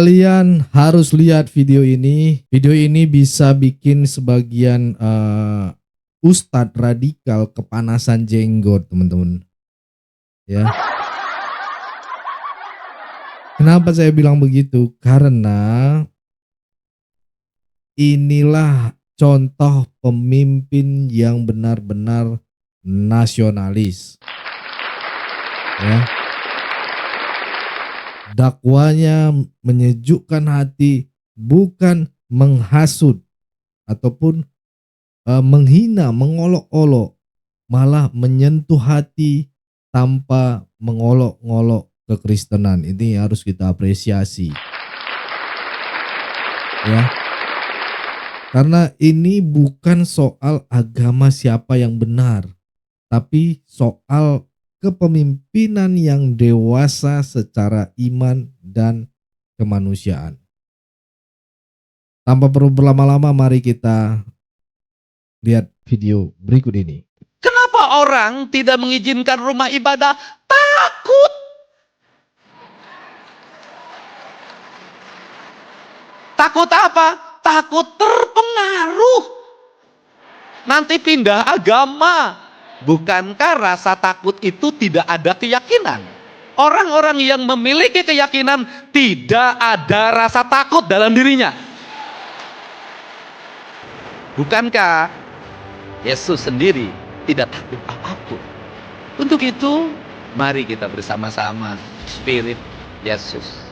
Kalian harus lihat video ini. Video ini bisa bikin sebagian ustadz radikal kepanasan jenggot, teman-teman. Ya. Kenapa saya bilang begitu? Karena inilah contoh pemimpin yang benar-benar nasionalis. Ya. Dakwanya menyejukkan hati, bukan menghasut ataupun menghina, mengolok-olok, malah menyentuh hati tanpa mengolok-olok kekristenan. Ini harus kita apresiasi. Ya. Karena ini bukan soal agama siapa yang benar, tapi soal kepemimpinan yang dewasa secara iman dan kemanusiaan. Tanpa perlu berlama-lama, mari kita lihat video berikut ini. Kenapa orang tidak mengizinkan rumah ibadah? Takut. Takut apa? Takut terpengaruh. Nanti pindah agama. Bukankah rasa takut itu tidak ada keyakinan? Orang-orang yang memiliki keyakinan tidak ada rasa takut dalam dirinya. Bukankah Yesus sendiri tidak takut apapun? Untuk itu, mari kita bersama-sama Spirit Yesus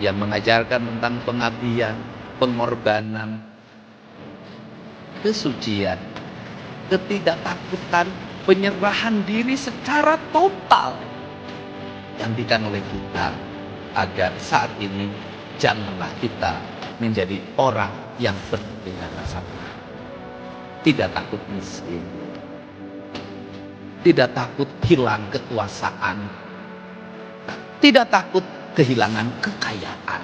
yang mengajarkan tentang pengabdian, pengorbanan, kesucian, ketidaktakutan, penyerahan diri secara total gantikan oleh kita, agar saat ini janganlah kita menjadi orang yang penuh dengan rasa takut. Tidak takut miskin, tidak takut hilang kekuasaan, tidak takut kehilangan kekayaan,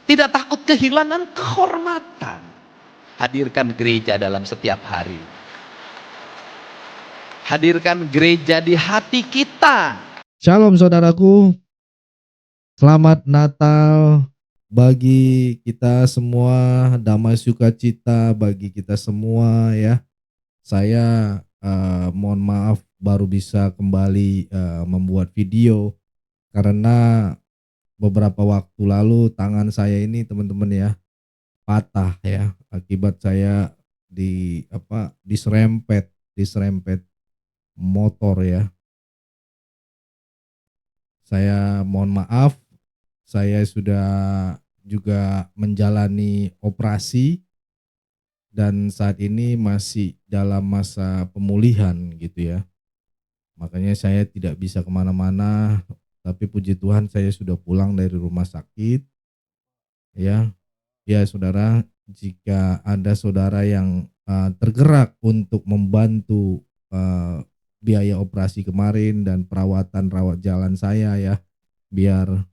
tidak takut kehilangan kehormatan. Hadirkan gereja dalam setiap hari. Hadirkan gereja di hati kita. Shalom saudaraku, selamat Natal bagi kita semua, damai sukacita bagi kita semua ya. Saya mohon maaf baru bisa kembali membuat video karena beberapa waktu lalu tangan saya ini teman-teman ya patah ya, akibat saya diserempet motor ya. Saya mohon maaf, saya sudah juga menjalani operasi dan saat ini masih dalam masa pemulihan gitu ya. Makanya saya tidak bisa kemana-mana, tapi puji Tuhan saya sudah pulang dari rumah sakit. Ya, saudara, jika ada saudara yang tergerak untuk membantu biaya operasi kemarin dan perawatan rawat jalan saya ya, biar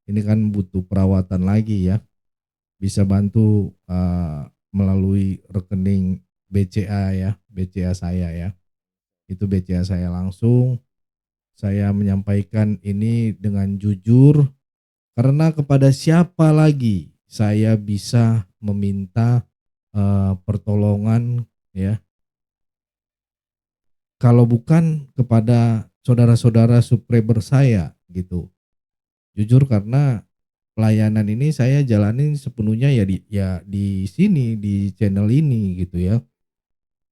ini kan butuh perawatan lagi ya, bisa bantu melalui rekening BCA ya, BCA saya ya, itu BCA saya langsung. Saya menyampaikan ini dengan jujur karena kepada siapa lagi saya bisa meminta pertolongan ya, kalau bukan kepada saudara-saudara subscriber saya gitu. Jujur karena pelayanan ini saya jalanin sepenuhnya ya di sini, di channel ini gitu ya.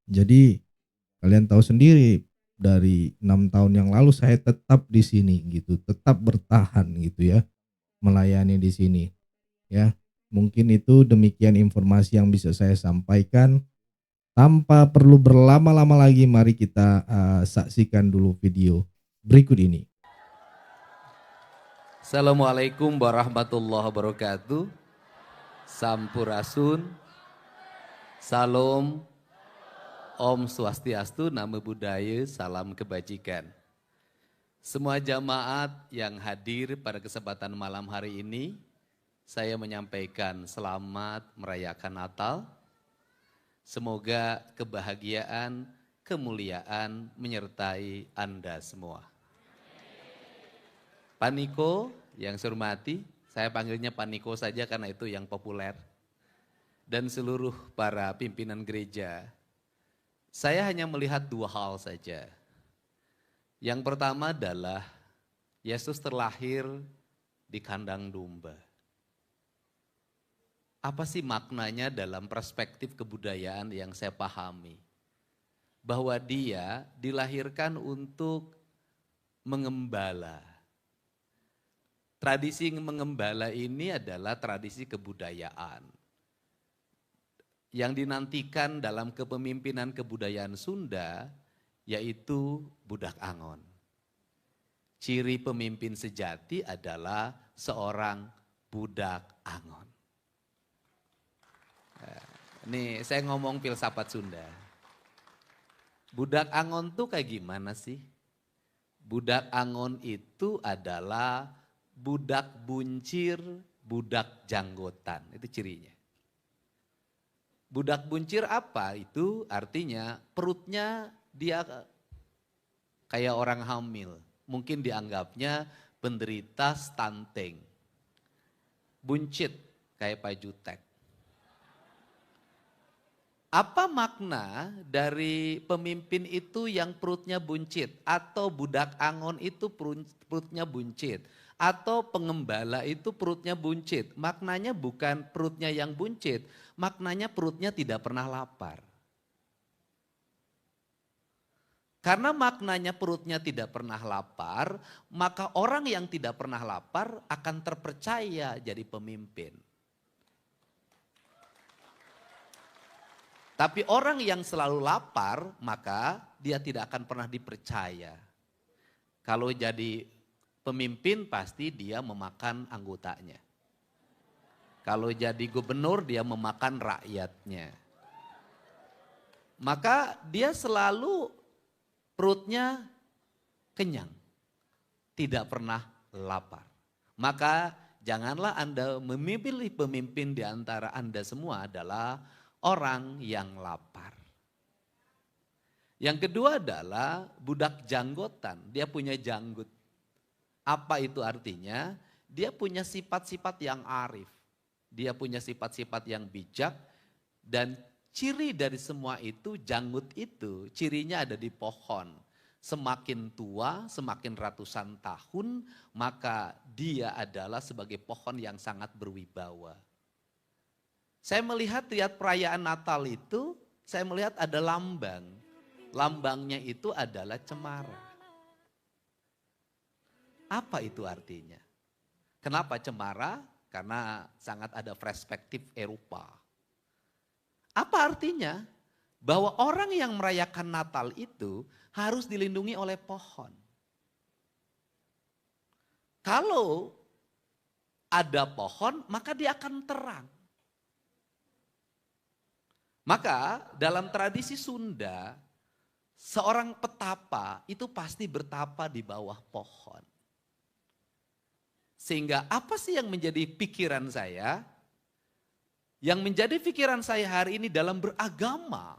Jadi kalian tahu sendiri dari 6 tahun yang lalu saya tetap di sini gitu, tetap bertahan gitu ya, melayani di sini ya. Mungkin itu demikian informasi yang bisa saya sampaikan. Tanpa perlu berlama-lama lagi, mari kita saksikan dulu video berikut ini. Assalamualaikum warahmatullahi wabarakatuh. Sampurasun. Salam. Om Swastiastu, Namo Buddhaya, salam kebajikan. Semua jamaat yang hadir pada kesempatan malam hari ini, saya menyampaikan selamat merayakan Natal. Semoga kebahagiaan, kemuliaan menyertai Anda semua. Pak Niko yang saya hormati, Saya panggilnya Pak Niko saja karena itu yang populer. Dan seluruh para pimpinan gereja. Saya hanya melihat dua hal saja. Yang pertama adalah Yesus terlahir di kandang domba. Apa sih maknanya dalam perspektif kebudayaan yang saya pahami? Bahwa dia dilahirkan untuk mengembala. Tradisi mengembala ini adalah tradisi kebudayaan. Yang dinantikan dalam kepemimpinan kebudayaan Sunda, yaitu budak angon. Ciri pemimpin sejati adalah seorang budak angon. Nih saya ngomong filsafat Sunda. Budak angon tuh kayak gimana sih? Budak angon itu adalah budak buncir, budak janggotan, itu cirinya. Budak buncir apa? Itu artinya perutnya dia kayak orang hamil. Mungkin dianggapnya penderita stunting. Buncit kayak Pak Jutek. Apa makna dari pemimpin itu yang perutnya buncit? Atau budak angon itu perutnya buncit? Atau pengembala itu perutnya buncit? Maknanya bukan perutnya yang buncit, maknanya perutnya tidak pernah lapar. Karena maknanya perutnya tidak pernah lapar, maka orang yang tidak pernah lapar akan terpercaya jadi pemimpin. Tapi orang yang selalu lapar, maka dia tidak akan pernah dipercaya. Kalau jadi pemimpin pasti dia memakan anggotanya. Kalau jadi gubernur dia memakan rakyatnya. Maka dia selalu perutnya kenyang, tidak pernah lapar. Maka janganlah Anda memilih pemimpin di antara Anda semua adalah orang yang lapar. Yang kedua adalah budak janggotan, dia punya janggut. Apa itu artinya? Dia punya sifat-sifat yang arif, dia punya sifat-sifat yang bijak, dan ciri dari semua itu, janggut itu cirinya ada di pohon. Semakin tua, semakin ratusan tahun, maka dia adalah sebagai pohon yang sangat berwibawa. Saya melihat perayaan Natal itu, saya melihat ada lambang. Lambangnya itu adalah cemara. Apa itu artinya? Kenapa cemara? Karena sangat ada perspektif Eropa. Apa artinya? Bahwa orang yang merayakan Natal itu harus dilindungi oleh pohon. Kalau ada pohon, maka dia akan terang. Maka dalam tradisi Sunda, seorang petapa itu pasti bertapa di bawah pohon. Sehingga apa sih yang menjadi pikiran saya? Yang menjadi pikiran saya hari ini dalam beragama.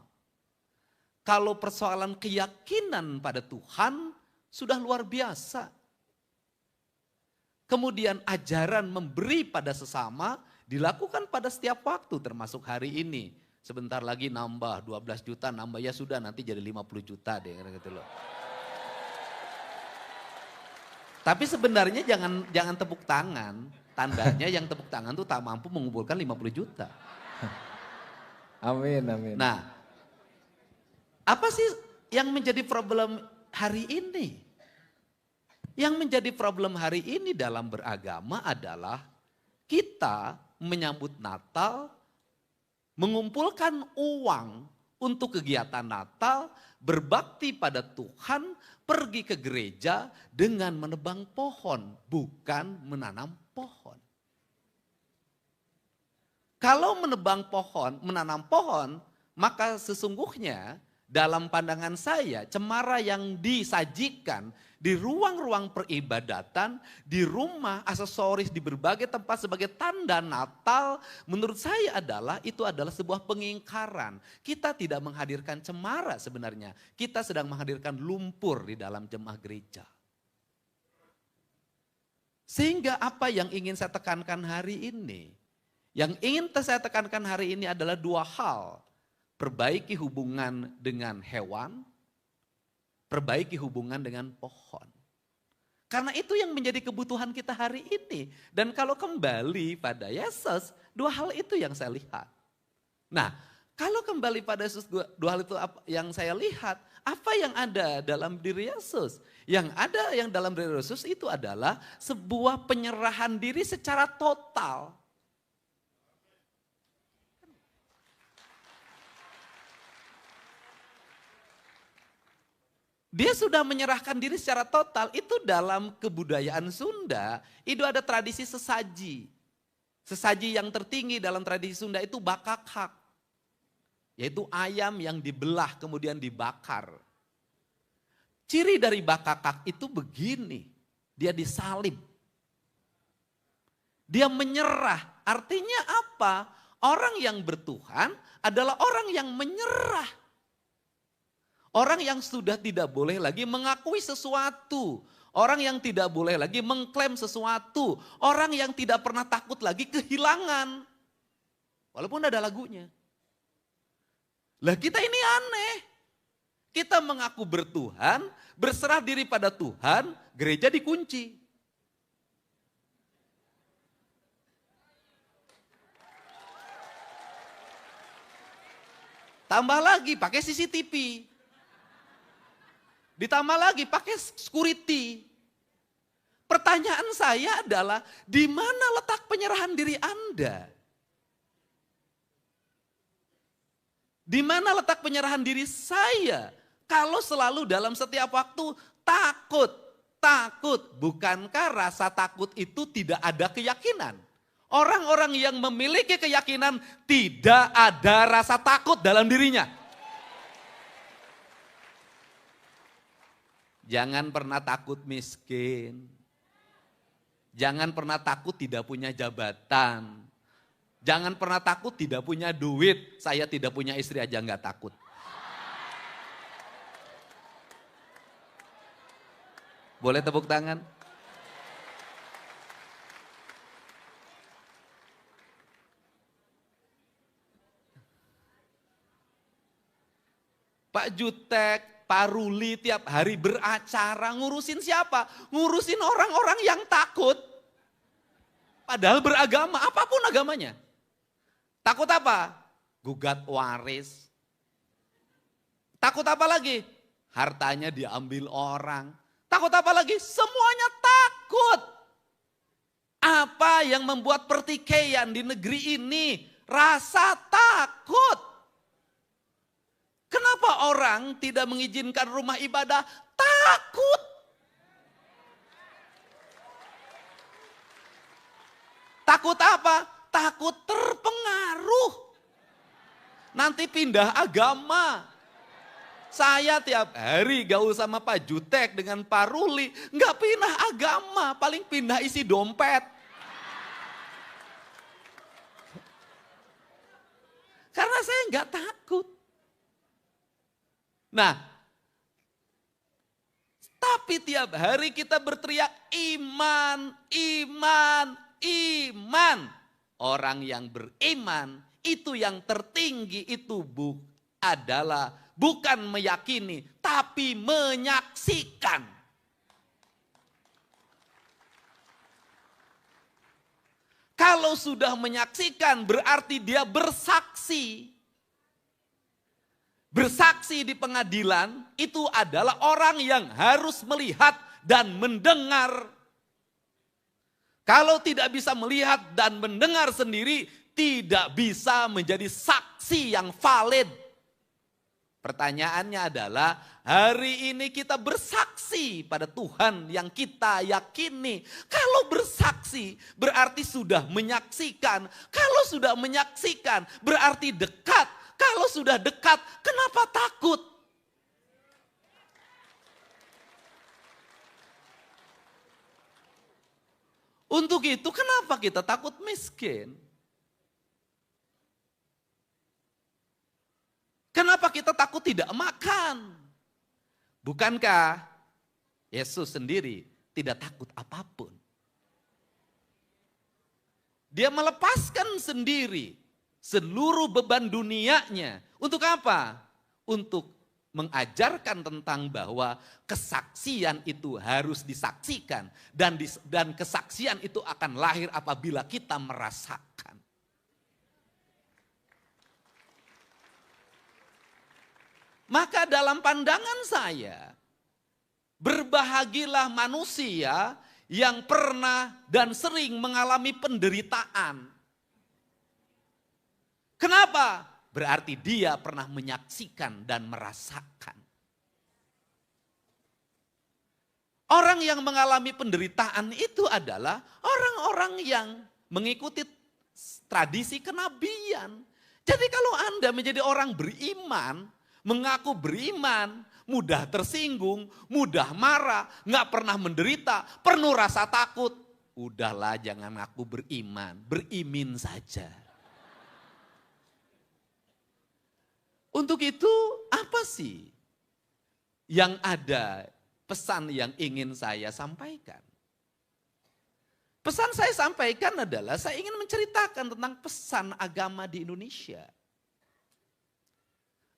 Kalau persoalan keyakinan pada Tuhan sudah luar biasa. Kemudian ajaran memberi pada sesama dilakukan pada setiap waktu termasuk hari ini. Sebentar lagi nambah 12 juta, nambah ya sudah nanti jadi 50 juta deh gitu loh. Tapi sebenarnya jangan tepuk tangan. Tandanya yang tepuk tangan tuh tak mampu mengumpulkan 50 juta. Amin, amin. Nah, apa sih yang menjadi problem hari ini? Yang menjadi problem hari ini dalam beragama adalah kita menyambut Natal, mengumpulkan uang untuk kegiatan Natal, berbakti pada Tuhan, pergi ke gereja dengan menebang pohon, bukan menanam pohon. Kalau menebang pohon, menanam pohon, maka sesungguhnya dalam pandangan saya cemara yang disajikan di ruang-ruang peribadatan, di rumah, aksesoris, di berbagai tempat sebagai tanda Natal, menurut saya itu adalah sebuah pengingkaran. Kita tidak menghadirkan cemara sebenarnya, kita sedang menghadirkan lumpur di dalam jemaah gereja. Sehingga apa yang ingin saya tekankan hari ini? Yang ingin saya tekankan hari ini adalah dua hal. Perbaiki hubungan dengan hewan, perbaiki hubungan dengan pohon. Karena itu yang menjadi kebutuhan kita hari ini. Dan kalau kembali pada Yesus, dua hal itu yang saya lihat. Nah, kalau kembali pada Yesus, dua hal itu yang saya lihat, apa yang ada dalam diri Yesus? Yang ada yang dalam diri Yesus itu adalah sebuah penyerahan diri secara total. Dia sudah menyerahkan diri secara total. Itu dalam kebudayaan Sunda, itu ada tradisi sesaji. Sesaji yang tertinggi dalam tradisi Sunda itu bakakak. Yaitu ayam yang dibelah kemudian dibakar. Ciri dari bakakak itu begini, dia disalib. Dia menyerah, artinya apa? Orang yang bertuhan adalah orang yang menyerah. Orang yang sudah tidak boleh lagi mengakui sesuatu. Orang yang tidak boleh lagi mengklaim sesuatu. Orang yang tidak pernah takut lagi kehilangan. Walaupun ada lagunya. Lah kita ini aneh. Kita mengaku bertuhan, berserah diri pada Tuhan, gereja dikunci. Tambah lagi pakai CCTV. Ditambah lagi pakai security. Pertanyaan saya adalah, di mana letak penyerahan diri Anda? Di mana letak penyerahan diri saya? Kalau selalu dalam setiap waktu takut. Bukankah rasa takut itu tidak ada keyakinan? Orang-orang yang memiliki keyakinan tidak ada rasa takut dalam dirinya. Jangan pernah takut miskin. Jangan pernah takut tidak punya jabatan. Jangan pernah takut tidak punya duit. Saya tidak punya istri aja nggak takut. Boleh tepuk tangan? Pak Jutek, Pak Ruli tiap hari beracara, ngurusin siapa? Ngurusin orang-orang yang takut. Padahal beragama, apapun agamanya. Takut apa? Gugat waris. Takut apa lagi? Hartanya diambil orang. Takut apa lagi? Semuanya takut. Apa yang membuat pertikaian di negeri ini? Rasa takut. Kenapa orang tidak mengizinkan rumah ibadah? Takut. Takut apa? Takut terpengaruh. Nanti pindah agama. Saya tiap hari gaul sama Pak Jutek dengan Pak Ruli. Nggak pindah agama, paling pindah isi dompet. Karena saya nggak takut. Nah, tapi tiap hari kita berteriak iman, iman, iman. Orang yang beriman itu yang tertinggi itu adalah bukan meyakini tapi menyaksikan. Kalau sudah menyaksikan berarti dia bersaksi. Bersaksi di pengadilan itu adalah orang yang harus melihat dan mendengar. Kalau tidak bisa melihat dan mendengar sendiri, tidak bisa menjadi saksi yang valid. Pertanyaannya adalah, hari ini kita bersaksi pada Tuhan yang kita yakini. Kalau bersaksi berarti sudah menyaksikan. Kalau sudah menyaksikan berarti dekat. Kalau sudah dekat, kenapa takut? Untuk itu kenapa kita takut miskin? Kenapa kita takut tidak makan? Bukankah Yesus sendiri tidak takut apapun? Dia melepaskan sendiri seluruh beban dunianya. Untuk apa? Untuk mengajarkan tentang bahwa kesaksian itu harus disaksikan. Dan kesaksian itu akan lahir apabila kita merasakan. Maka dalam pandangan saya, berbahagilah manusia yang pernah dan sering mengalami penderitaan. Kenapa? Berarti dia pernah menyaksikan dan merasakan. Orang yang mengalami penderitaan itu adalah orang-orang yang mengikuti tradisi kenabian. Jadi kalau Anda menjadi orang beriman, mengaku beriman, mudah tersinggung, mudah marah, nggak pernah menderita, penuh rasa takut. Udahlah jangan ngaku beriman, berimin saja. Untuk itu apa sih yang ada, pesan yang ingin saya sampaikan? Pesan saya sampaikan adalah saya ingin menceritakan tentang pesan agama di Indonesia.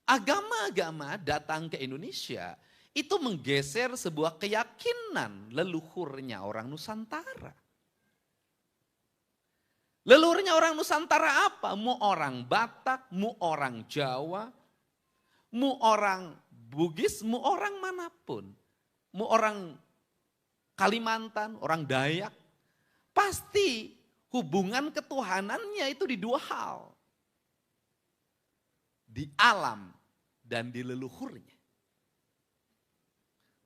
Agama-agama datang ke Indonesia itu menggeser sebuah keyakinan leluhurnya orang Nusantara. Leluhurnya orang Nusantara apa? Mu orang Batak, mu orang Jawa, mu orang Bugis, mu orang manapun. Mu orang Kalimantan, orang Dayak. Pasti hubungan ketuhanannya itu di dua hal. Di alam dan di leluhurnya.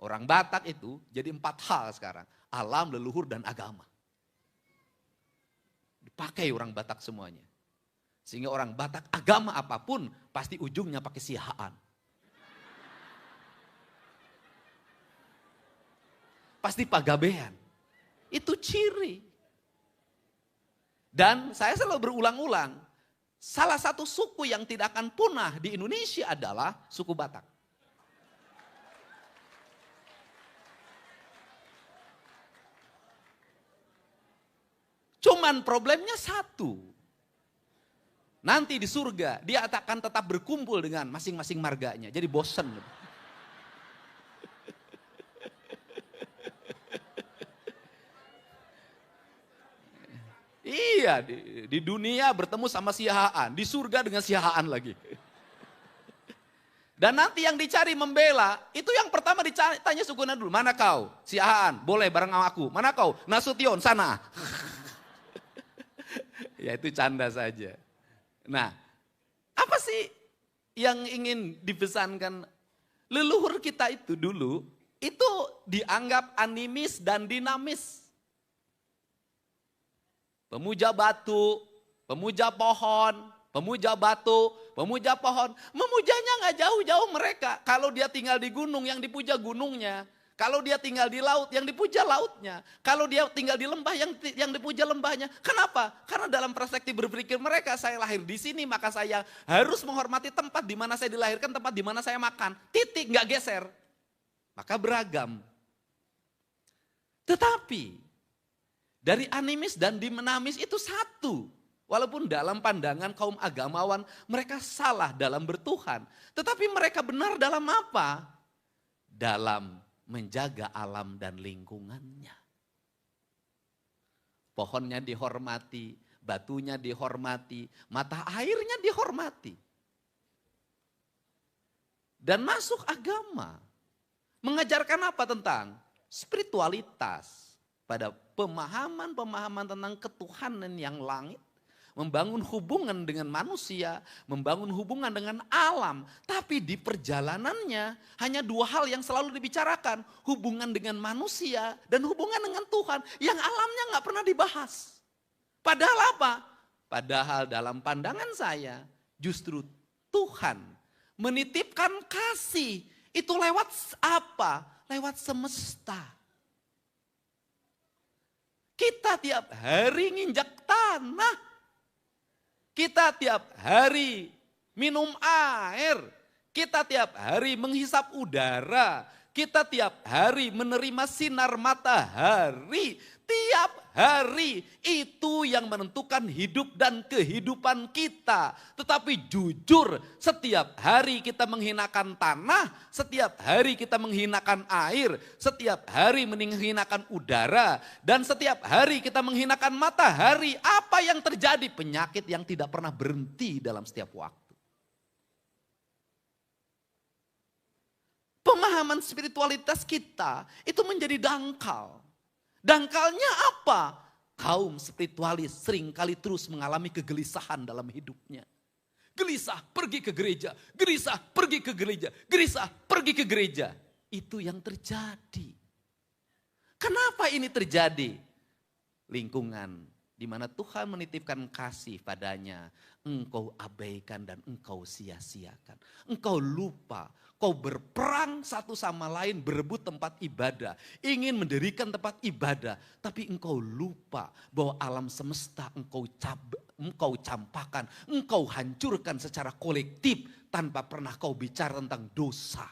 Orang Batak itu jadi 4 hal sekarang. Alam, leluhur, dan agama. Dipakai orang Batak semuanya. Sehingga orang Batak agama apapun pasti ujungnya pakai sihaan. Pasti pagabean. Itu ciri. Dan saya selalu berulang-ulang. Salah satu suku yang tidak akan punah di Indonesia adalah suku Batak. Cuman problemnya satu. Nanti di surga dia akan tetap berkumpul dengan masing-masing marganya. Jadi bosen. Iya, di dunia bertemu sama Sihaan, di surga dengan Sihaan lagi. Dan nanti yang dicari membela, itu yang pertama ditanya sukunya dulu, mana kau? Sihaan, boleh bareng sama aku. Mana kau? Nasution, sana. Ya itu canda saja. Nah, apa sih yang ingin dipesankan? Leluhur kita itu dulu, itu dianggap animis dan dinamis. Pemuja batu, pemuja pohon, pemuja batu, pemuja pohon. Memujanya gak jauh-jauh mereka. Kalau dia tinggal di gunung, yang dipuja gunungnya. Kalau dia tinggal di laut, yang dipuja lautnya. Kalau dia tinggal di lembah, yang dipuja lembahnya. Kenapa? Karena dalam perspektif berpikir mereka, saya lahir di sini, maka saya harus menghormati tempat di mana saya dilahirkan, tempat di mana saya makan. Titik, gak geser. Maka beragam. Tetapi dari animis dan dinamis itu satu. Walaupun dalam pandangan kaum agamawan mereka salah dalam bertuhan. Tetapi mereka benar dalam apa? Dalam menjaga alam dan lingkungannya. Pohonnya dihormati, batunya dihormati, mata airnya dihormati. Dan masuk agama. Mengajarkan apa tentang spiritualitas. Pada pemahaman-pemahaman tentang ketuhanan yang langit, membangun hubungan dengan manusia, membangun hubungan dengan alam. Tapi di perjalanannya hanya 2 hal yang selalu dibicarakan. Hubungan dengan manusia dan hubungan dengan Tuhan. Yang alamnya gak pernah dibahas. Padahal apa? Padahal dalam pandangan saya justru Tuhan menitipkan kasih. Itu lewat apa? Lewat semesta. Kita tiap hari nginjak tanah. Kita tiap hari minum air. Kita tiap hari menghisap udara. Kita tiap hari menerima sinar matahari. Tiap hari itu yang menentukan hidup dan kehidupan kita. Tetapi jujur, setiap hari kita menghinakan tanah, setiap hari kita menghinakan air, setiap hari menghinakan udara, dan setiap hari kita menghinakan matahari. Apa yang terjadi? Penyakit yang tidak pernah berhenti dalam setiap waktu. Pemahaman spiritualitas kita itu menjadi dangkal. Dangkalnya apa? Kaum spiritualis seringkali terus mengalami kegelisahan dalam hidupnya. Gelisah pergi ke gereja, gelisah pergi ke gereja, gelisah pergi ke gereja. Itu yang terjadi. Kenapa ini terjadi? Lingkungan di mana Tuhan menitipkan kasih padanya, engkau abaikan dan engkau sia-siakan. Engkau lupa, kau berperang satu sama lain berebut tempat ibadah. Ingin mendirikan tempat ibadah, tapi engkau lupa bahwa alam semesta engkau campakkan, engkau hancurkan secara kolektif tanpa pernah kau bicara tentang dosa.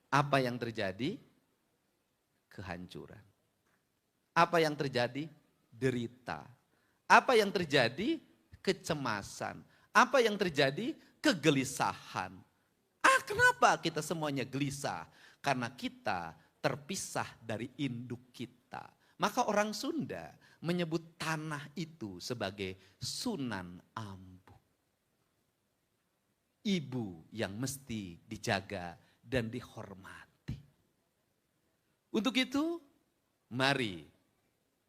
Apa yang terjadi? Kehancuran. Apa yang terjadi? Derita. Apa yang terjadi? Kecemasan. Apa yang terjadi? Kegelisahan. Kenapa kita semuanya gelisah? Karena kita terpisah dari induk kita. Maka orang Sunda menyebut tanah itu sebagai Sunan Ambu. Ibu yang mesti dijaga dan dihormati. Untuk itu, mari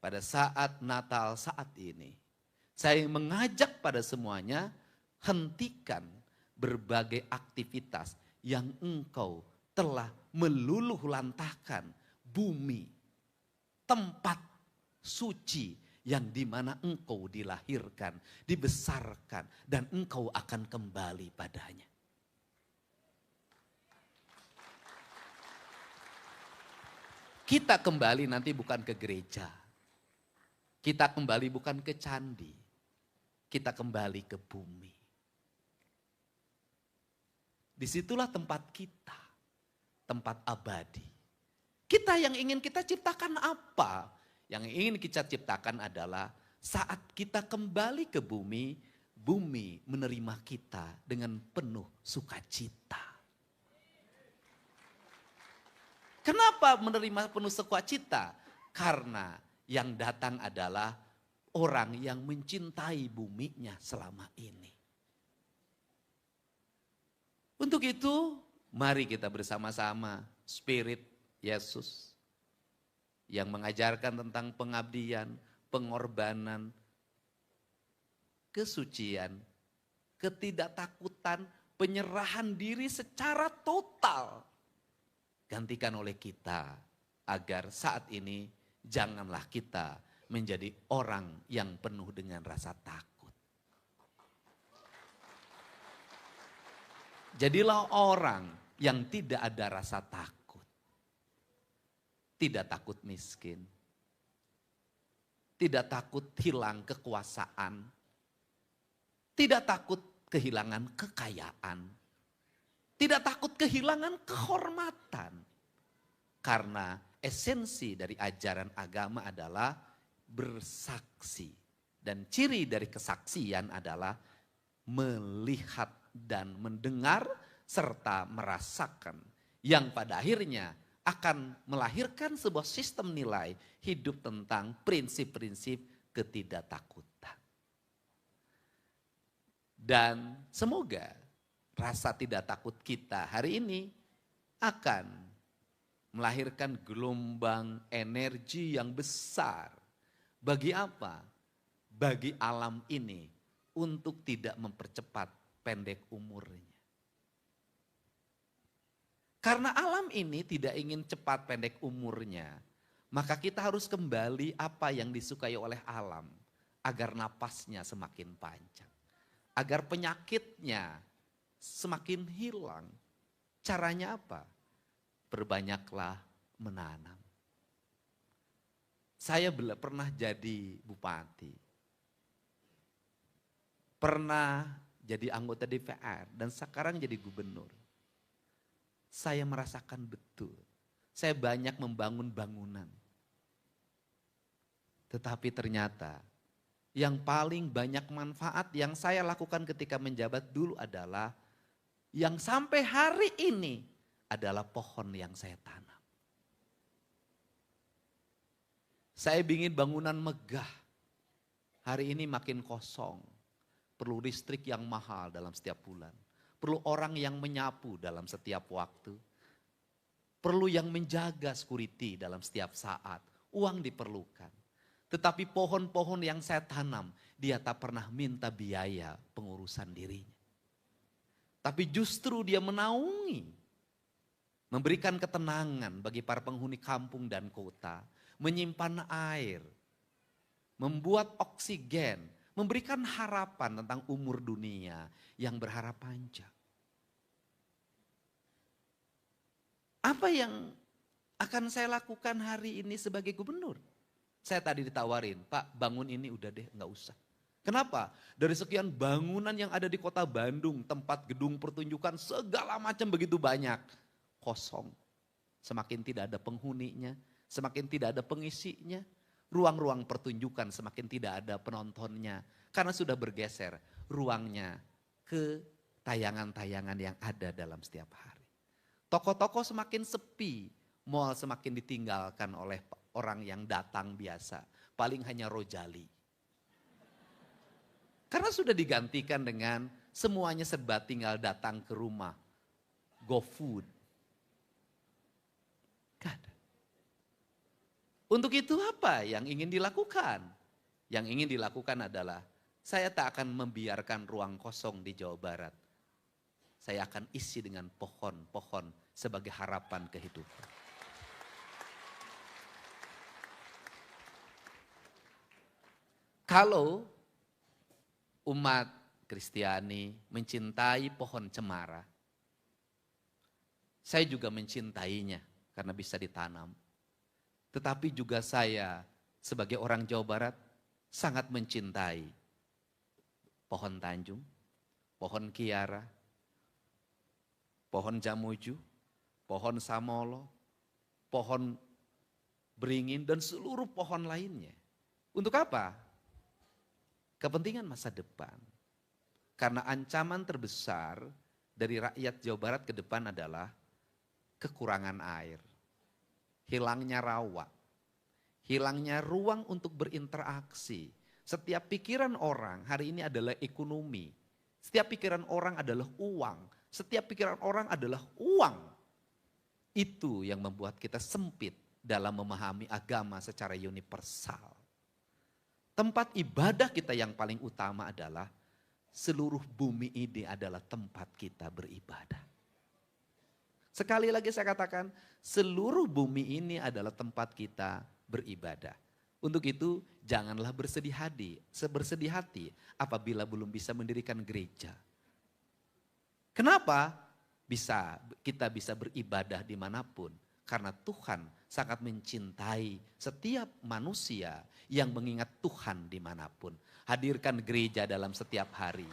pada saat Natal saat ini, saya mengajak pada semuanya, hentikan berbagai aktivitas yang engkau telah meluluh lantahkan bumi, tempat suci yang dimana engkau dilahirkan, dibesarkan, dan engkau akan kembali padanya. Kita kembali nanti bukan ke gereja. Kita kembali bukan ke candi. Kita kembali ke bumi. Disitulah tempat kita. Tempat abadi. Kita yang ingin kita ciptakan apa? Yang ingin kita ciptakan adalah saat kita kembali ke bumi, bumi menerima kita dengan penuh sukacita. Kenapa menerima penuh sukacita? Karena yang datang adalah orang yang mencintai buminya selama ini. Untuk itu, mari kita bersama-sama Spirit Yesus yang mengajarkan tentang pengabdian, pengorbanan, kesucian, ketidaktakutan, penyerahan diri secara total. Gantikan oleh kita agar saat ini janganlah kita menjadi orang yang penuh dengan rasa takut. Jadilah orang yang tidak ada rasa takut. Tidak takut miskin. Tidak takut hilang kekuasaan. Tidak takut kehilangan kekayaan. Tidak takut kehilangan kehormatan. Karena esensi dari ajaran agama adalah bersaksi. Dan ciri dari kesaksian adalah melihat dan mendengar serta merasakan. Yang pada akhirnya akan melahirkan sebuah sistem nilai hidup tentang prinsip-prinsip ketidaktakutan. Dan semoga rasa tidak takut kita hari ini akan melahirkan gelombang energi yang besar. Bagi apa? Bagi alam ini untuk tidak mempercepat pendek umurnya. Karena alam ini tidak ingin cepat pendek umurnya, maka kita harus kembali apa yang disukai oleh alam agar napasnya semakin panjang. Agar penyakitnya semakin hilang. Caranya apa? Berbanyaklah menanam. Saya pernah jadi bupati. Pernah jadi anggota DPR, dan sekarang jadi gubernur. Saya merasakan betul, saya banyak membangun bangunan. Tetapi ternyata yang paling banyak manfaat yang saya lakukan ketika menjabat dulu adalah yang sampai hari ini adalah pohon yang saya tanam. Saya ingin bangunan megah. Hari ini makin kosong. Perlu listrik yang mahal dalam setiap bulan. Perlu orang yang menyapu dalam setiap waktu. Perlu yang menjaga security dalam setiap saat. Uang diperlukan. Tetapi pohon-pohon yang saya tanam, dia tak pernah minta biaya pengurusan dirinya. Tapi justru dia menaungi, memberikan ketenangan bagi para penghuni kampung dan kota, menyimpan air, membuat oksigen, memberikan harapan tentang umur dunia yang berharap panjang. Apa yang akan saya lakukan hari ini sebagai gubernur? Saya tadi ditawarin, Pak bangun ini udah deh nggak usah. Kenapa? Dari sekian bangunan yang ada di kota Bandung, tempat gedung pertunjukan segala macam begitu banyak. Kosong. Semakin tidak ada penghuninya, semakin tidak ada pengisinya. Ruang-ruang pertunjukan semakin tidak ada penontonnya. Karena sudah bergeser ruangnya ke tayangan-tayangan yang ada dalam setiap hari. Toko-toko semakin sepi, mal semakin ditinggalkan oleh orang yang datang biasa, paling hanya rojali. Karena sudah digantikan dengan semuanya serba tinggal datang ke rumah. GoFood. Gak ada. Untuk itu apa yang ingin dilakukan? Yang ingin dilakukan adalah saya tak akan membiarkan ruang kosong di Jawa Barat. Saya akan isi dengan pohon-pohon sebagai harapan kehidupan. Kalau umat Kristiani mencintai pohon cemara, saya juga mencintainya karena bisa ditanam. Tetapi juga saya sebagai orang Jawa Barat sangat mencintai pohon Tanjung, pohon Kiara, pohon Jamuju, pohon Samolo, pohon Beringin dan seluruh pohon lainnya. Untuk apa? Kepentingan masa depan. Karena ancaman terbesar dari rakyat Jawa Barat ke depan adalah kekurangan air. Hilangnya rawa. Hilangnya ruang untuk berinteraksi. Setiap pikiran orang hari ini adalah ekonomi. Setiap pikiran orang adalah uang. Setiap pikiran orang adalah uang. Itu yang membuat kita sempit dalam memahami agama secara universal. Tempat ibadah kita yang paling utama adalah seluruh bumi ini adalah tempat kita beribadah. Sekali lagi saya katakan, seluruh bumi ini adalah tempat kita beribadah. Untuk itu janganlah bersedih hati apabila belum bisa mendirikan gereja. Kenapa? Kita bisa beribadah dimanapun. Karena Tuhan sangat mencintai setiap manusia yang mengingat Tuhan dimanapun. Hadirkan gereja dalam setiap hari.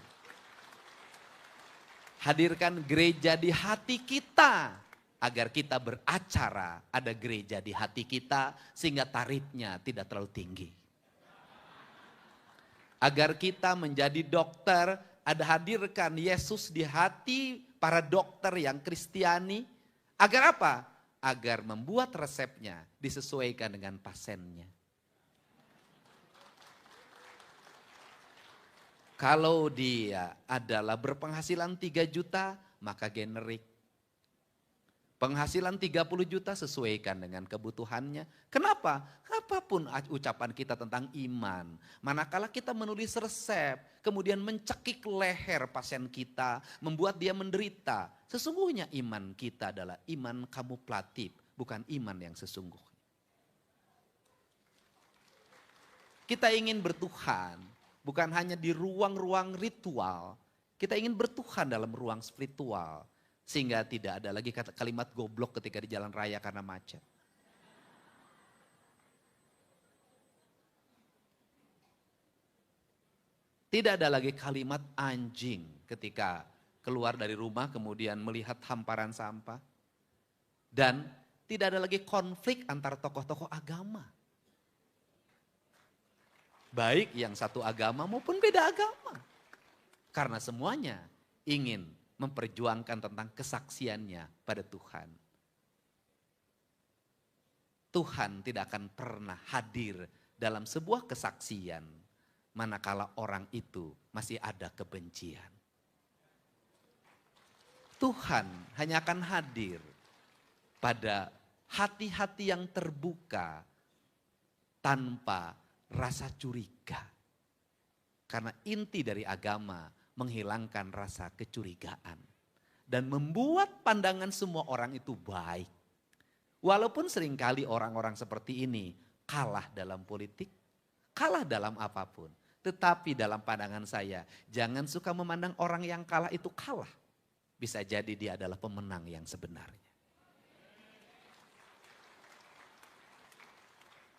Hadirkan gereja di hati kita. Agar kita beracara, ada gereja di hati kita sehingga tarifnya tidak terlalu tinggi. Agar kita menjadi dokter, ada hadirkan Yesus di hati para dokter yang Kristiani. Agar apa? Agar membuat resepnya disesuaikan dengan pasiennya. Kalau dia adalah berpenghasilan 3 juta, maka generik. Penghasilan 30 juta sesuaikan dengan kebutuhannya. Kenapa? Apapun ucapan kita tentang iman. Manakala kita menulis resep, kemudian mencekik leher pasien kita, membuat dia menderita. Sesungguhnya iman kita adalah iman kamuflatif, bukan iman yang sesungguhnya. Kita ingin bertuhan, bukan hanya di ruang-ruang ritual. Kita ingin bertuhan dalam ruang spiritual. Sehingga tidak ada lagi kalimat goblok ketika di jalan raya karena macet. Tidak ada lagi kalimat anjing ketika keluar dari rumah kemudian melihat hamparan sampah. Dan tidak ada lagi konflik antar tokoh-tokoh agama. Baik yang satu agama maupun beda agama. Karena semuanya ingin memperjuangkan tentang kesaksiannya pada Tuhan. Tuhan tidak akan pernah hadir dalam sebuah kesaksian manakala orang itu masih ada kebencian. Tuhan hanya akan hadir pada hati-hati yang terbuka tanpa rasa curiga. Karena inti dari agama menghilangkan rasa kecurigaan dan membuat pandangan semua orang itu baik. Walaupun seringkali orang-orang seperti ini kalah dalam politik, kalah dalam apapun. Tetapi dalam pandangan saya, jangan suka memandang orang yang kalah itu kalah. Bisa jadi dia adalah pemenang yang sebenarnya.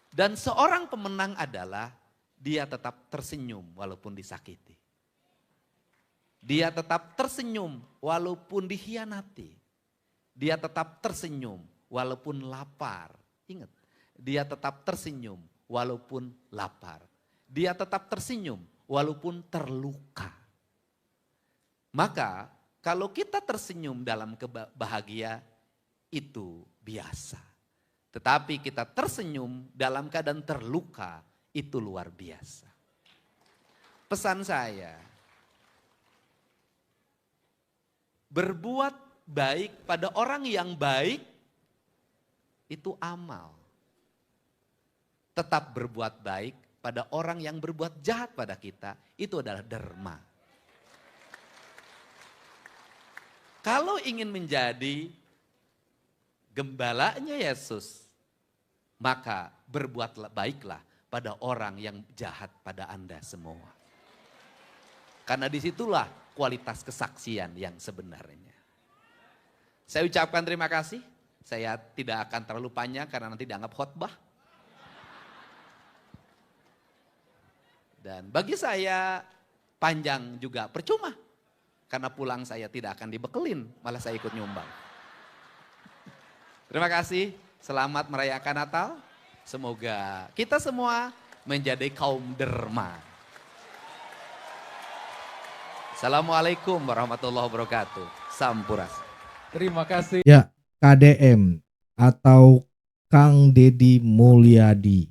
Dan seorang pemenang adalah dia tetap tersenyum walaupun disakiti. Dia tetap tersenyum walaupun dikhianati. Dia tetap tersenyum walaupun lapar. Ingat, dia tetap tersenyum walaupun lapar. Dia tetap tersenyum walaupun terluka. Maka kalau kita tersenyum dalam bahagia itu biasa. Tetapi kita tersenyum dalam keadaan terluka itu luar biasa. Pesan saya, berbuat baik pada orang yang baik itu amal. Tetap berbuat baik pada orang yang berbuat jahat pada kita, itu adalah derma. Kalau ingin menjadi gembalanya Yesus, maka berbuatlah baiklah pada orang yang jahat pada Anda semua. Karena disitulah kualitas kesaksian yang sebenarnya. Saya ucapkan terima kasih. Saya tidak akan terlalu panjang karena nanti dianggap khotbah. Dan bagi saya panjang juga percuma. Karena pulang saya tidak akan dibekelin, malah saya ikut nyumbang. Terima kasih, selamat merayakan Natal. Semoga kita semua menjadi kaum derma. Assalamualaikum warahmatullahi wabarakatuh. Sampuras. Terima kasih. Ya, KDM atau Kang Deddy Mulyadi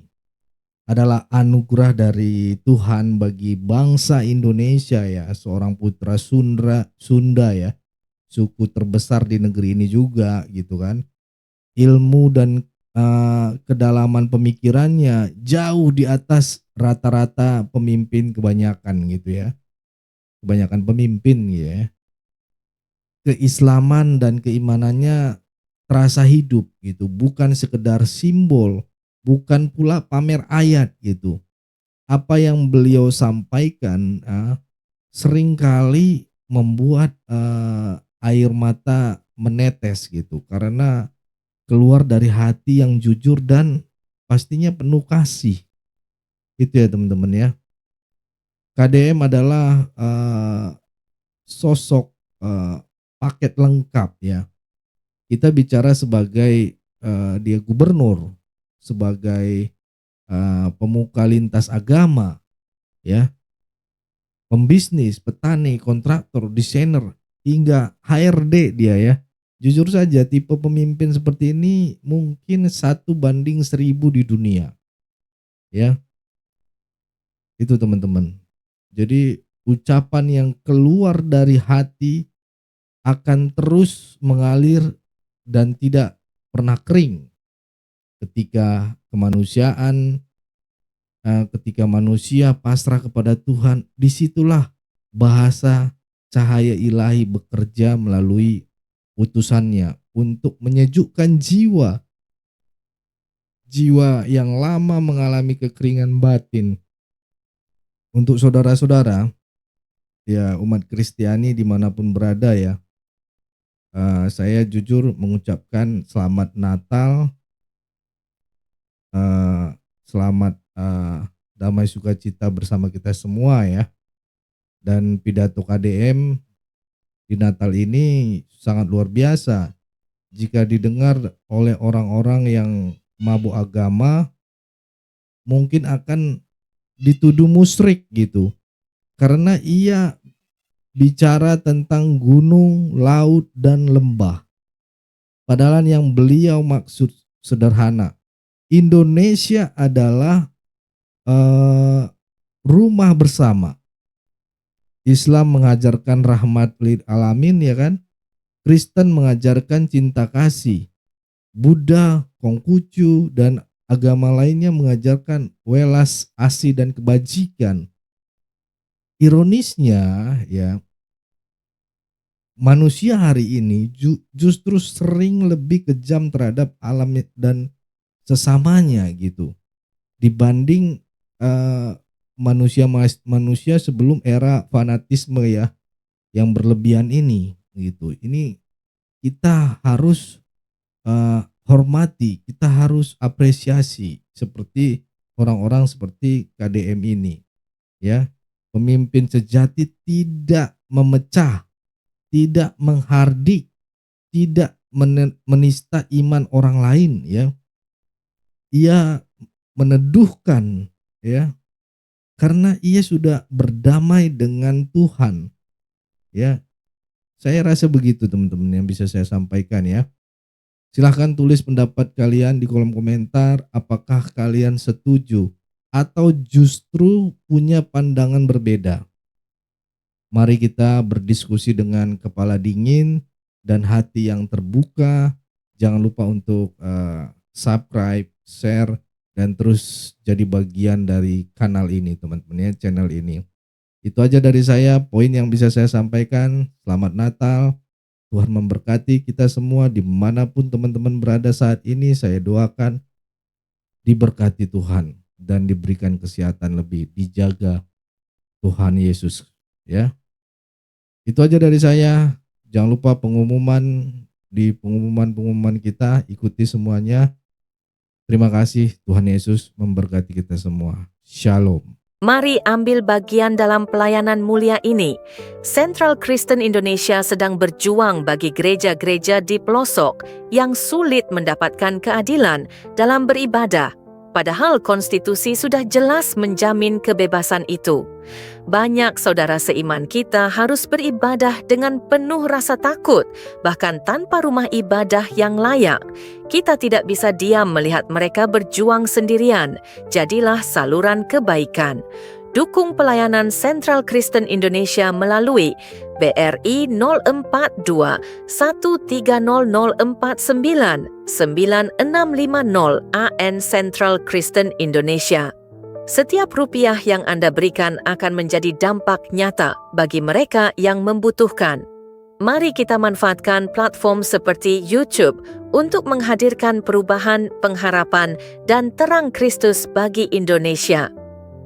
adalah anugerah dari Tuhan bagi bangsa Indonesia ya, seorang putra Sunda ya, suku terbesar di negeri ini juga gitu kan. Ilmu dan kedalaman pemikirannya jauh di atas rata-rata pemimpin kebanyakan gitu ya. Kebanyakan pemimpin ya. Keislaman dan keimanannya terasa hidup gitu, bukan sekedar simbol, bukan pula pamer ayat gitu. Apa yang beliau sampaikan seringkali membuat air mata menetes gitu, karena keluar dari hati yang jujur dan pastinya penuh kasih. Itu ya teman-teman ya. KDM adalah sosok paket lengkap ya. Kita bicara sebagai dia gubernur, sebagai pemuka lintas agama, ya, pembisnis, petani, kontraktor, desainer, hingga HRD dia ya. Jujur saja tipe pemimpin seperti ini mungkin 1:1000 di dunia, ya. Itu teman-teman. Jadi ucapan yang keluar dari hati akan terus mengalir dan tidak pernah kering. Ketika kemanusiaan, ketika manusia pasrah kepada Tuhan, disitulah bahasa cahaya ilahi bekerja melalui utusannya untuk menyejukkan jiwa yang lama mengalami kekeringan batin. Untuk saudara-saudara, ya umat Kristiani dimanapun berada ya, saya jujur mengucapkan selamat Natal, selamat damai sukacita bersama kita semua ya. Dan pidato KDM di Natal ini sangat luar biasa. Jika didengar oleh orang-orang yang mabuk agama, mungkin akan dituduh musyrik gitu. Karena ia bicara tentang gunung, laut, dan lembah. Padahal yang beliau maksud sederhana. Indonesia adalah rumah bersama. Islam mengajarkan rahmat lil alamin, ya kan? Kristen mengajarkan cinta kasih. Buddha, Konghucu, dan agama lainnya mengajarkan welas asih dan kebajikan. Ironisnya ya, manusia hari ini justru sering lebih kejam terhadap alam dan sesamanya gitu dibanding manusia sebelum era fanatisme ya yang berlebihan ini gitu. Ini kita harus hormati, kita harus apresiasi seperti orang-orang seperti KDM ini ya. Pemimpin sejati tidak memecah, tidak menghardik, tidak menista iman orang lain ya. Ia meneduhkan ya, karena ia sudah berdamai dengan Tuhan ya. Saya rasa begitu teman-teman yang bisa saya sampaikan ya. Silahkan tulis pendapat kalian di kolom komentar. Apakah kalian setuju atau justru punya pandangan berbeda? Mari kita berdiskusi dengan kepala dingin dan hati yang terbuka. Jangan lupa untuk subscribe, share, dan terus jadi bagian dari kanal ini teman-teman ya, channel ini. Itu aja dari saya, poin yang bisa saya sampaikan. Selamat Natal, Tuhan memberkati kita semua dimanapun teman-teman berada saat ini. Saya doakan diberkati Tuhan dan diberikan kesehatan lebih, dijaga Tuhan Yesus ya. Itu aja dari saya. Jangan lupa di pengumuman kita, ikuti semuanya. Terima kasih, Tuhan Yesus memberkati kita semua. Shalom. Mari ambil bagian dalam pelayanan mulia ini. Central Kristen Indonesia sedang berjuang bagi gereja-gereja di pelosok yang sulit mendapatkan keadilan dalam beribadah. Padahal konstitusi sudah jelas menjamin kebebasan itu. Banyak saudara seiman kita harus beribadah dengan penuh rasa takut, bahkan tanpa rumah ibadah yang layak. Kita tidak bisa diam melihat mereka berjuang sendirian. Jadilah saluran kebaikan. Dukung pelayanan Central Kristen Indonesia melalui BRI 042 130049 9650 AN Central Kristen Indonesia. Setiap rupiah yang Anda berikan akan menjadi dampak nyata bagi mereka yang membutuhkan. Mari kita manfaatkan platform seperti YouTube untuk menghadirkan perubahan, pengharapan, dan terang Kristus bagi Indonesia.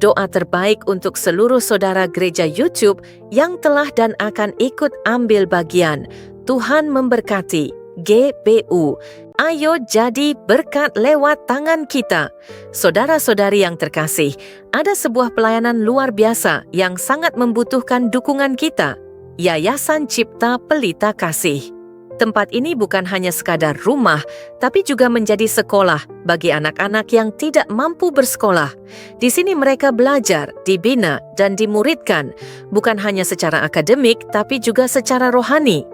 Doa terbaik untuk seluruh saudara gereja YouTube yang telah dan akan ikut ambil bagian. Tuhan memberkati. GBU. Ayo jadi berkat lewat tangan kita. Saudara-saudari yang terkasih, ada sebuah pelayanan luar biasa yang sangat membutuhkan dukungan kita. Yayasan Cipta Pelita Kasih. Tempat ini bukan hanya sekadar rumah, tapi juga menjadi sekolah bagi anak-anak yang tidak mampu bersekolah. Di sini mereka belajar, dibina, dan dimuridkan, bukan hanya secara akademik, tapi juga secara rohani.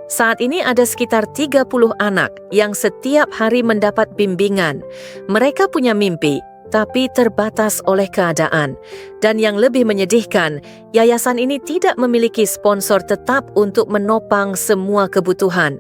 Saat ini ada sekitar 30 anak yang setiap hari mendapat bimbingan. Mereka punya mimpi, tapi terbatas oleh keadaan. Dan yang lebih menyedihkan, yayasan ini tidak memiliki sponsor tetap untuk menopang semua kebutuhan.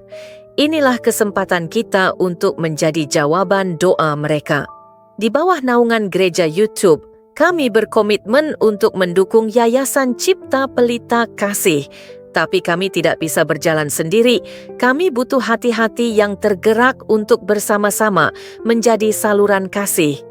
Inilah kesempatan kita untuk menjadi jawaban doa mereka. Di bawah naungan gereja YouTube, kami berkomitmen untuk mendukung Yayasan Cipta Pelita Kasih. Tapi kami tidak bisa berjalan sendiri. Kami butuh hati-hati yang tergerak untuk bersama-sama menjadi saluran kasih.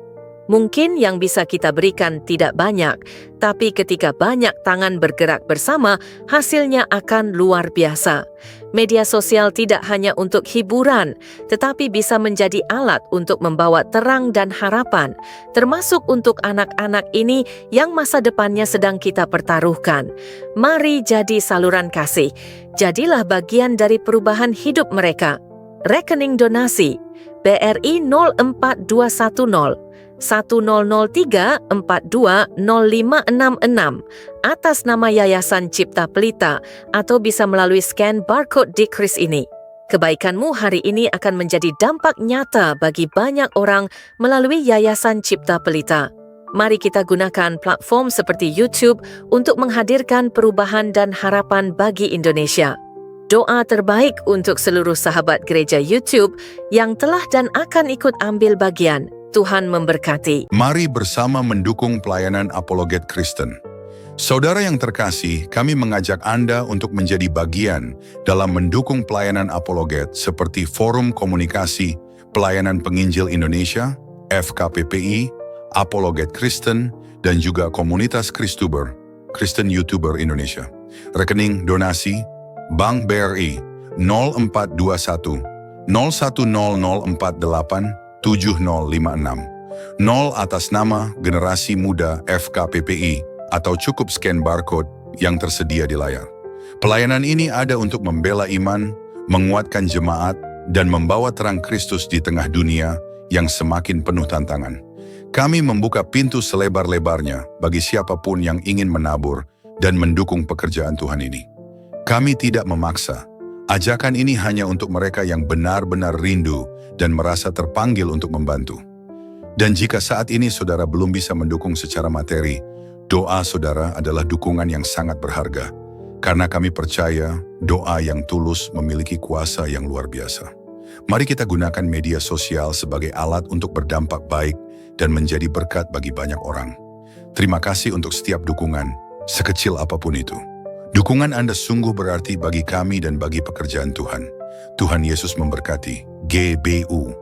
Mungkin yang bisa kita berikan tidak banyak, tapi ketika banyak tangan bergerak bersama, hasilnya akan luar biasa. Media sosial tidak hanya untuk hiburan, tetapi bisa menjadi alat untuk membawa terang dan harapan, termasuk untuk anak-anak ini yang masa depannya sedang kita pertaruhkan. Mari jadi saluran kasih. Jadilah bagian dari perubahan hidup mereka. Rekening donasi BRI 04210 1003 42 0566 atas nama Yayasan Cipta Pelita atau bisa melalui scan barcode di kris ini. Kebaikanmu hari ini akan menjadi dampak nyata bagi banyak orang melalui Yayasan Cipta Pelita. Mari kita gunakan platform seperti YouTube untuk menghadirkan perubahan dan harapan bagi Indonesia. Doa terbaik untuk seluruh sahabat gereja YouTube yang telah dan akan ikut ambil bagian. Tuhan memberkati. Mari bersama mendukung pelayanan Apologet Kristen. Saudara yang terkasih, kami mengajak Anda untuk menjadi bagian dalam mendukung pelayanan Apologet seperti Forum Komunikasi Pelayanan Penginjil Indonesia, FKPPI, Apologet Kristen, dan juga Komunitas Kristuber, Kristen YouTuber Indonesia. Rekening donasi Bank BRI 0421 010048 7056 0 atas nama Generasi Muda FKPPI atau cukup scan barcode yang tersedia di layar. Pelayanan ini ada untuk membela iman, menguatkan jemaat, dan membawa terang Kristus di tengah dunia yang semakin penuh tantangan. Kami membuka pintu selebar-lebarnya bagi siapapun yang ingin menabur dan mendukung pekerjaan Tuhan ini. Kami tidak memaksa. Ajakan ini hanya untuk mereka yang benar-benar rindu dan merasa terpanggil untuk membantu. Dan jika saat ini saudara belum bisa mendukung secara materi, doa saudara adalah dukungan yang sangat berharga. Karena kami percaya doa yang tulus memiliki kuasa yang luar biasa. Mari kita gunakan media sosial sebagai alat untuk berdampak baik dan menjadi berkat bagi banyak orang. Terima kasih untuk setiap dukungan, sekecil apapun itu. Dukungan Anda sungguh berarti bagi kami dan bagi pekerjaan Tuhan. Tuhan Yesus memberkati. GBU.